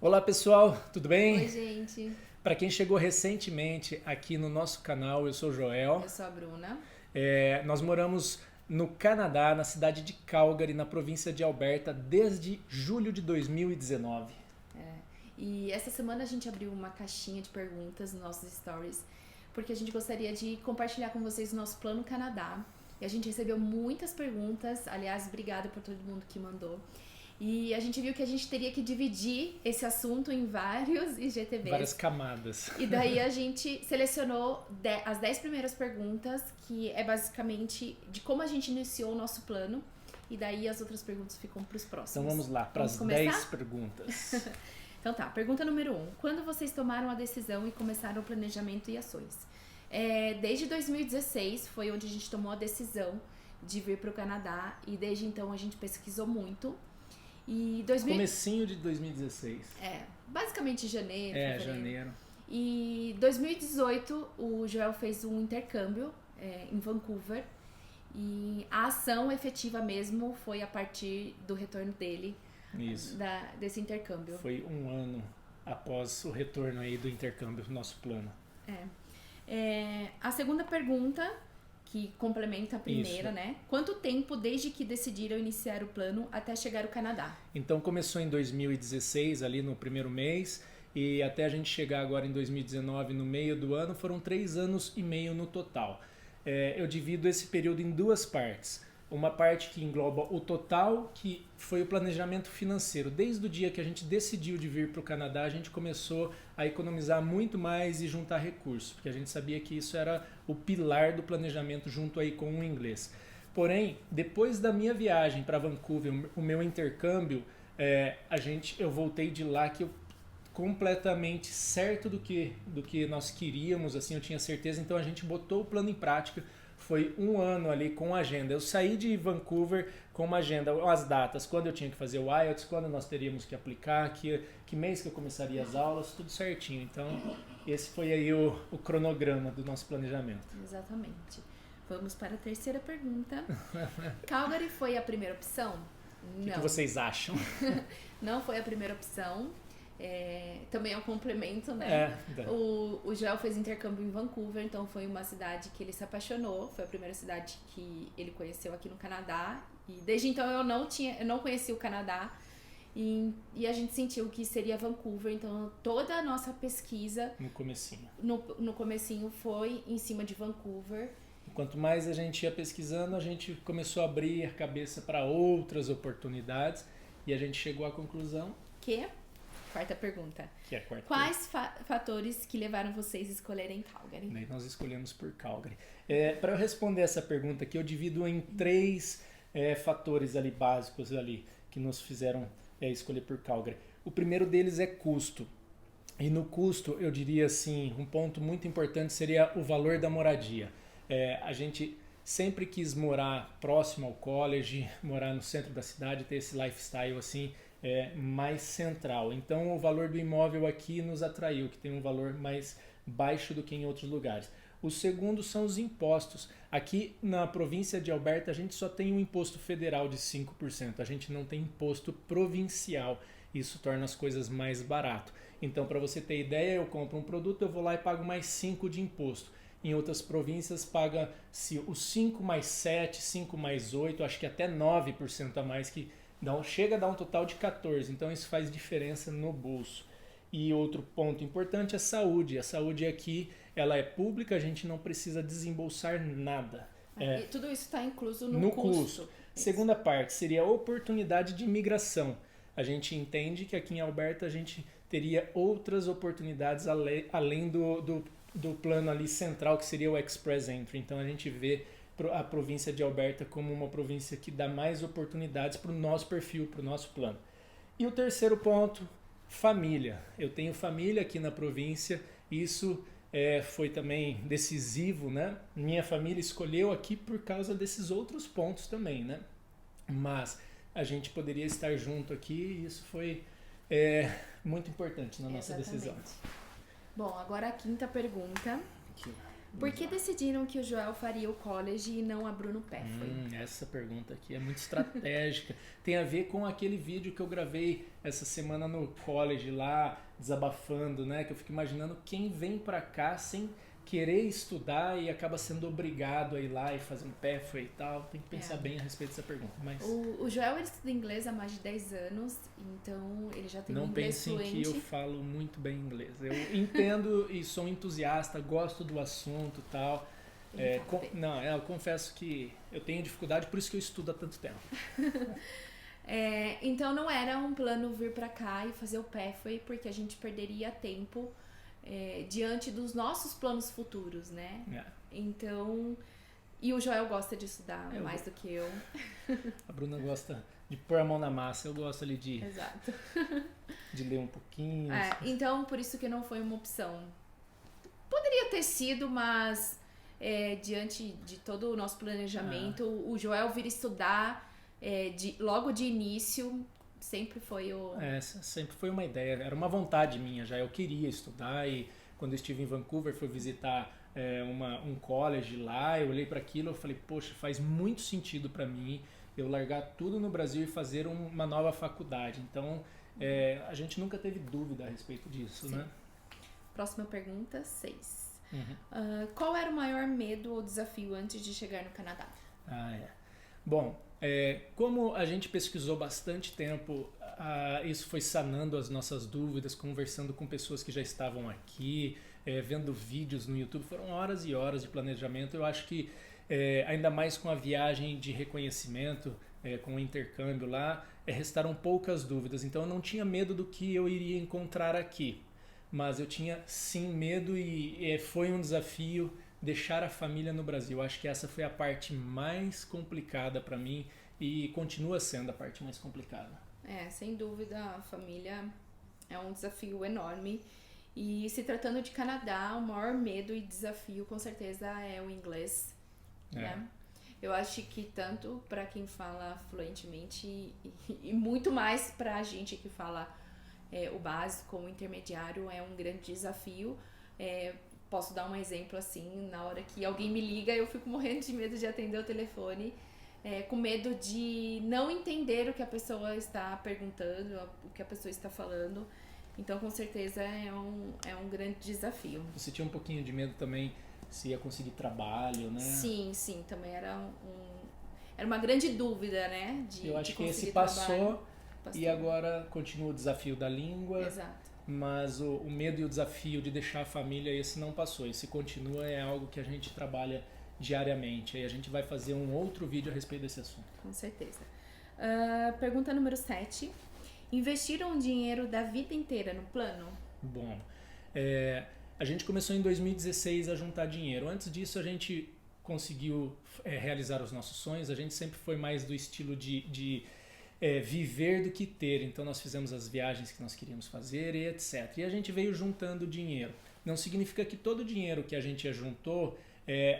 Olá pessoal, tudo bem? Oi, gente. Para quem chegou recentemente aqui no nosso canal, eu sou o Joel. Eu sou a Bruna. Nós moramos no Canadá, na cidade de Calgary, na província de Alberta, desde julho de 2019. É, e essa semana a gente abriu uma caixinha de perguntas nos nossos stories, porque a gente gostaria de compartilhar com vocês o nosso plano Canadá. E a gente recebeu muitas perguntas, aliás, obrigada por todo mundo que mandou. E a gente viu que a gente teria que dividir esse assunto em vários IGTVs. Várias camadas. E daí a gente selecionou as 10 primeiras perguntas, que é basicamente de como a gente iniciou o nosso plano. E daí as outras perguntas ficam para os próximos. Então vamos lá, para as 10 perguntas. Então tá, pergunta número 1. Quando vocês tomaram a decisão e começaram o planejamento e ações? Desde 2016 foi onde a gente tomou a decisão de vir para o Canadá. E desde então a gente pesquisou muito. E Comecinho de 2016. Basicamente janeiro, fevereiro. Janeiro. E 2018 o Joel fez um intercâmbio em Vancouver. E a ação efetiva mesmo foi a partir do retorno dele. Isso. Desse intercâmbio. Foi um ano após o retorno aí do intercâmbio, nosso plano. A segunda pergunta, que complementa a primeira, né? Quanto tempo desde que decidiram iniciar o plano até chegar ao Canadá? Então começou em 2016, ali no primeiro mês, e até a gente chegar agora em 2019, no meio do ano, foram 3 anos e meio no total. Eu divido esse período em duas partes. Uma parte que engloba o total, que foi o planejamento financeiro. Desde o dia que a gente decidiu de vir para o Canadá, a gente começou a economizar muito mais e juntar recursos, porque a gente sabia que isso era o pilar do planejamento junto aí com o inglês. Porém, depois da minha viagem para Vancouver, o meu intercâmbio, eu voltei de lá que eu completamente certo do que nós queríamos, assim, eu tinha certeza, então a gente botou o plano em prática. Foi um ano ali com agenda. Eu saí de Vancouver com uma agenda, as datas, quando eu tinha que fazer o IELTS, quando nós teríamos que aplicar, que mês que eu começaria as aulas, tudo certinho. Então, esse foi aí o cronograma do nosso planejamento. Exatamente. Vamos para a terceira pergunta. Calgary foi a primeira opção? Não. O que vocês acham? Não foi a primeira opção. Também é um complemento, né? O Joel fez intercâmbio em Vancouver, então foi uma cidade que ele se apaixonou, foi a primeira cidade que ele conheceu aqui no Canadá, e desde então eu não conhecia o Canadá, e a gente sentiu que seria Vancouver, então toda a nossa pesquisa no comecinho foi em cima de Vancouver. Quanto mais a gente ia pesquisando, a gente começou a abrir a cabeça para outras oportunidades, e a gente chegou à conclusão Quarta pergunta. Quais fatores que levaram vocês a escolherem Calgary? Daí nós escolhemos por Calgary. Para eu responder essa pergunta aqui, eu divido em 3 fatores ali básicos ali que nos fizeram escolher por Calgary. O primeiro deles é custo. E no custo, eu diria assim, um ponto muito importante seria o valor da moradia. A gente sempre quis morar próximo ao college, morar no centro da cidade, ter esse lifestyle assim, mais central. Então o valor do imóvel aqui nos atraiu, que tem um valor mais baixo do que em outros lugares. O segundo são os impostos. Aqui na província de Alberta a gente só tem um imposto federal de 5%, a gente não tem imposto provincial. Isso torna as coisas mais barato. Então, para você ter ideia, eu compro um produto, eu vou lá e pago mais 5 de imposto. Em outras províncias paga-se os 5 mais 7, 5 mais 8, acho que até 9% a mais, que chega a dar um total de 14%. Então isso faz diferença no bolso. E outro ponto importante é a saúde. A saúde aqui ela é pública, a gente não precisa desembolsar nada. E tudo isso está incluso no custo. Segunda parte seria a oportunidade de imigração. A gente entende que aqui em Alberta a gente teria outras oportunidades além do plano ali central, que seria o Express Entry. Então a gente vê a província de Alberta como uma província que dá mais oportunidades para o nosso perfil, para o nosso plano. E o terceiro ponto, família. Eu tenho família aqui na província, isso foi também decisivo, né? Minha família escolheu aqui por causa desses outros pontos também, né? Mas a gente poderia estar junto aqui e isso foi muito importante na nossa decisão. Bom, agora a quinta pergunta. Por que decidiram que o Joel faria o college e não a Bruno Pathway? Essa pergunta aqui é muito estratégica. Tem a ver com aquele vídeo que eu gravei essa semana no college lá, desabafando, né? Que eu fico imaginando quem vem pra cá sem querer estudar e acaba sendo obrigado a ir lá e fazer um pathway e tal. Tem que pensar bem a respeito dessa pergunta. Mas o Joel, ele estuda inglês há mais de 10 anos, então ele já tem um inglês fluente. Não pensem que eu falo muito bem inglês. Eu entendo e sou entusiasta, gosto do assunto e tal. Eu confesso que eu tenho dificuldade, por isso que eu estudo há tanto tempo. Então não era um plano vir pra cá e fazer o pathway, porque a gente perderia tempo diante dos nossos planos futuros, né? Então, e o Joel gosta de estudar mais do que eu. A Bruna gosta de pôr a mão na massa, eu gosto ali de Exato. de ler um pouquinho. Então, por isso que não foi uma opção. Poderia ter sido, mas diante de todo o nosso planejamento, o Joel vir estudar logo de início sempre foi sempre foi uma ideia, era uma vontade minha já, eu queria estudar e quando eu estive em Vancouver fui visitar um college lá, eu olhei para aquilo e falei, poxa, faz muito sentido para mim eu largar tudo no Brasil e fazer uma nova faculdade, então a gente nunca teve dúvida a respeito disso. Sim. Né? Próxima pergunta, 6. Qual era o maior medo ou desafio antes de chegar no Canadá? Bom, como a gente pesquisou bastante tempo, isso foi sanando as nossas dúvidas, conversando com pessoas que já estavam aqui, vendo vídeos no YouTube, foram horas e horas de planejamento. Eu acho que ainda mais com a viagem de reconhecimento, com o intercâmbio lá, restaram poucas dúvidas. Então eu não tinha medo do que eu iria encontrar aqui, mas eu tinha sim medo e foi um desafio deixar a família no Brasil. Acho que essa foi a parte mais complicada para mim e continua sendo a parte mais complicada. Sem dúvida, a família é um desafio enorme. E se tratando de Canadá, o maior medo e desafio com certeza é o inglês. Né? Eu acho que tanto para quem fala fluentemente e muito mais para a gente que fala o básico ou o intermediário é um grande desafio. Posso dar um exemplo assim, na hora que alguém me liga, eu fico morrendo de medo de atender o telefone, com medo de não entender o que a pessoa está perguntando, o que a pessoa está falando. Então, com certeza, é um grande desafio. Você tinha um pouquinho de medo também se ia conseguir trabalho, né? Sim, também era uma grande dúvida, né? Eu acho que esse passou e agora continua o desafio da língua. Exato. Mas o medo e o desafio de deixar a família, esse não passou. Esse continua, é algo que a gente trabalha diariamente. Aí a gente vai fazer um outro vídeo a respeito desse assunto. Com certeza. Pergunta número 7. Investiram dinheiro da vida inteira no plano? Bom, a gente começou em 2016 a juntar dinheiro. Antes disso a gente conseguiu realizar os nossos sonhos. A gente sempre foi mais do estilo de viver do que ter, então nós fizemos as viagens que nós queríamos fazer e etc. E a gente veio juntando dinheiro. Não significa que todo o dinheiro que a gente juntou,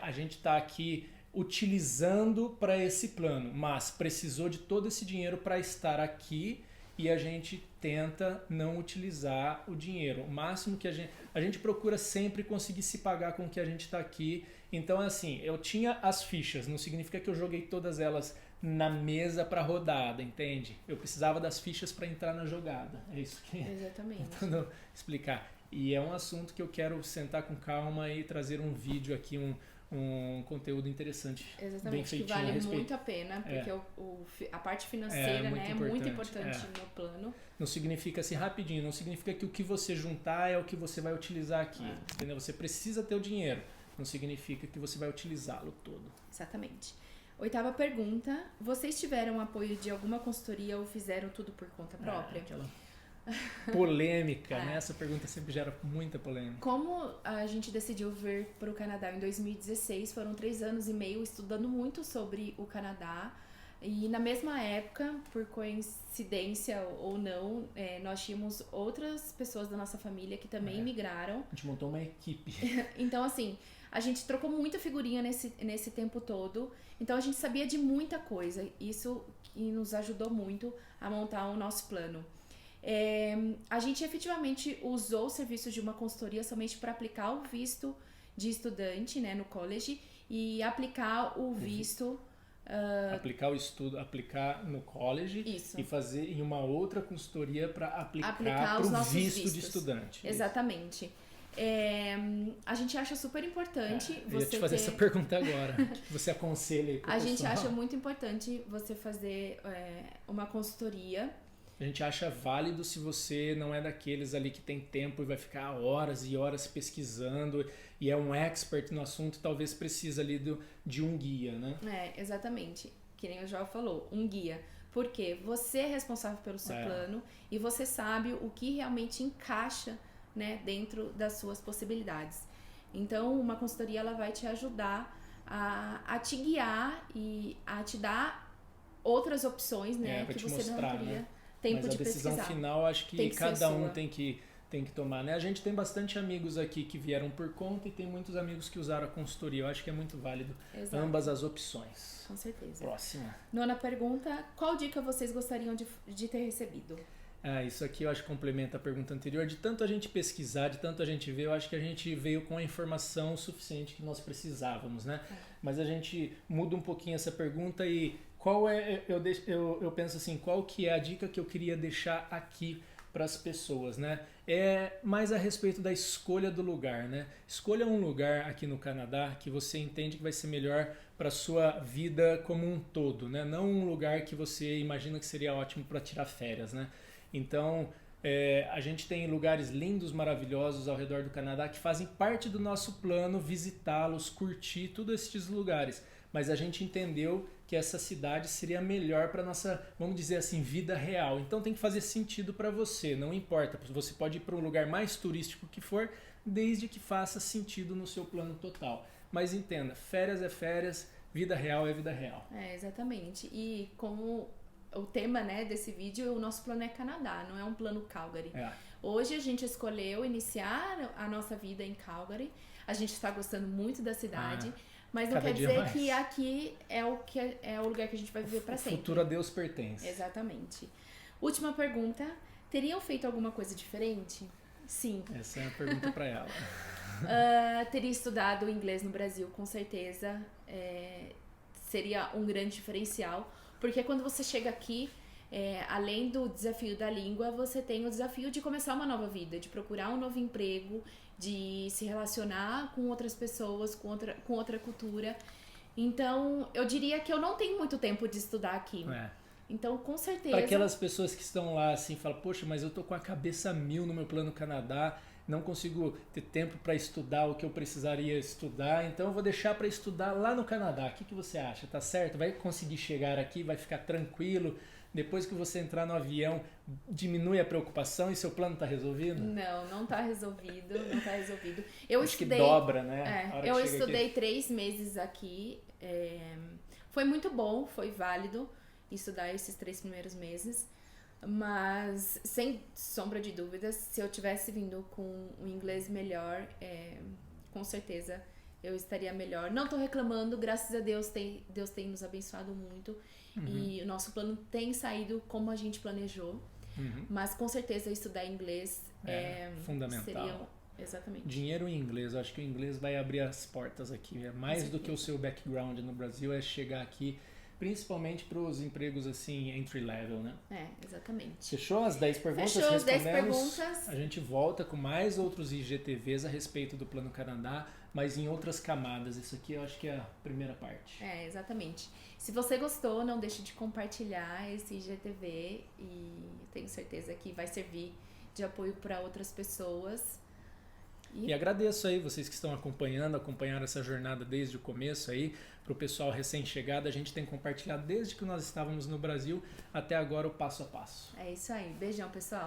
a gente está aqui utilizando para esse plano, mas precisou de todo esse dinheiro para estar aqui e a gente tenta não utilizar o dinheiro. O máximo que a gente procura sempre conseguir se pagar com o que a gente está aqui. Então, assim, eu tinha as fichas, não significa que eu joguei todas elas na mesa para rodada, entende? Eu precisava das fichas para entrar na jogada. É isso que exatamente. Tentando explicar. E é um assunto que eu quero sentar com calma e trazer um vídeo aqui, um conteúdo interessante. Exatamente, bem feitinho, que vale muito a pena, porque a parte financeira é muito importante no plano. Não significa assim, rapidinho, não significa que o que você juntar é o que você vai utilizar aqui. Entendeu? Você precisa ter o dinheiro, não significa que você vai utilizá-lo todo. Exatamente. 8ª pergunta. Vocês tiveram apoio de alguma consultoria ou fizeram tudo por conta própria? Aquela polêmica, né? Essa pergunta sempre gera muita polêmica. Como a gente decidiu vir para o Canadá em 2016, foram 3 anos e meio estudando muito sobre o Canadá. E na mesma época, por coincidência ou não, nós tínhamos outras pessoas da nossa família que também migraram. A gente montou uma equipe. Então, assim, a gente trocou muita figurinha nesse tempo todo. Então, a gente sabia de muita coisa. Isso que nos ajudou muito a montar o nosso plano. A gente efetivamente usou o serviço de uma consultoria somente para aplicar o visto de estudante, né, no college, e aplicar o visto... aplicar o estudo, aplicar no college. Isso. E fazer em uma outra consultoria para aplicar os para o nossos visto vistos. de estudante. Exatamente. A gente acha super importante eu ia te fazer essa pergunta agora. O que você aconselha aí pro A gente pessoal? acha muito importante você fazer uma consultoria. A gente acha válido se você não é daqueles ali que tem tempo e vai ficar horas e horas pesquisando e é um expert no assunto, talvez precisa ali de um guia, né? Exatamente. Que nem o João falou, um guia. Porque você é responsável pelo seu plano e você sabe o que realmente encaixa, né, dentro das suas possibilidades. Então, uma consultoria ela vai te ajudar a te guiar e a te dar outras opções, né, pra que te você mostrar, não teria né? tempo Mas de a decisão pesquisar. final, acho que cada um tem que tomar, né? A gente tem bastante amigos aqui que vieram por conta e tem muitos amigos que usaram a consultoria. Eu acho que é muito válido. Exato. Ambas as opções. Com certeza. Próxima. Nona pergunta, qual dica vocês gostariam de ter recebido? Isso aqui eu acho que complementa a pergunta anterior. De tanto a gente pesquisar, de tanto a gente ver, eu acho que a gente veio com a informação suficiente que nós precisávamos, né? Mas a gente muda um pouquinho essa pergunta e qual eu penso assim, qual que é a dica que eu queria deixar aqui para as pessoas, né? É mais a respeito da escolha do lugar, né? Escolha um lugar aqui no Canadá que você entende que vai ser melhor para sua vida como um todo, né? Não um lugar que você imagina que seria ótimo para tirar férias, né? Então, a gente tem lugares lindos, maravilhosos ao redor do Canadá que fazem parte do nosso plano visitá-los, curtir todos esses lugares. Mas a gente entendeu que essa cidade seria melhor para nossa, vamos dizer assim, vida real. Então tem que fazer sentido para você, não importa. Você pode ir para um lugar mais turístico que for, desde que faça sentido no seu plano total. Mas entenda, férias é férias, vida real é vida real. Exatamente. E como o tema, né, desse vídeo, o nosso plano é Canadá, não é um plano Calgary. Hoje a gente escolheu iniciar a nossa vida em Calgary. A gente está gostando muito da cidade. Mas não quer dizer que aqui é o lugar que a gente vai viver para sempre. O futuro a Deus pertence. Exatamente. Última pergunta. Teriam feito alguma coisa diferente? Sim. Essa é a pergunta para ela. Teria estudado inglês no Brasil, com certeza. Seria um grande diferencial. Porque quando você chega aqui, além do desafio da língua, você tem o desafio de começar uma nova vida, de procurar um novo emprego, de se relacionar com outras pessoas, com outra cultura. Então, eu diria que eu não tenho muito tempo de estudar aqui. Então, com certeza... Para aquelas pessoas que estão lá assim, falam, poxa, mas eu tô com a cabeça a mil no meu plano Canadá, não consigo ter tempo para estudar o que eu precisaria estudar, então eu vou deixar para estudar lá no Canadá. O que você acha? Tá certo? Vai conseguir chegar aqui, vai ficar tranquilo? Depois que você entrar no avião, diminui a preocupação e seu plano está resolvido? Não está resolvido, não está resolvido. Acho que dobra, né? Eu estudei 3 meses aqui, foi muito bom, foi válido estudar esses 3 primeiros meses, mas sem sombra de dúvidas, se eu tivesse vindo com um inglês melhor, com certeza eu estaria melhor. Não tô reclamando, graças a Deus, Deus tem nos abençoado muito. E o nosso plano tem saído como a gente planejou. Mas com certeza estudar inglês fundamental. Seria, exatamente. Dinheiro em inglês, eu acho que o inglês vai abrir as portas aqui. Mais do que o seu background no Brasil, é chegar aqui, principalmente para os empregos assim, entry level, né? Exatamente. Fechou as 10 perguntas? Fechou as 10 perguntas. A gente volta com mais outros IGTVs a respeito do Plano Canadá, mas em outras camadas. Isso aqui eu acho que é a primeira parte. Exatamente. Se você gostou, não deixe de compartilhar esse IGTV e tenho certeza que vai servir de apoio para outras pessoas. E agradeço aí vocês que estão acompanharam essa jornada desde o começo aí. Para o pessoal recém-chegado, a gente tem compartilhado desde que nós estávamos no Brasil até agora o passo a passo. É isso aí. Beijão, pessoal.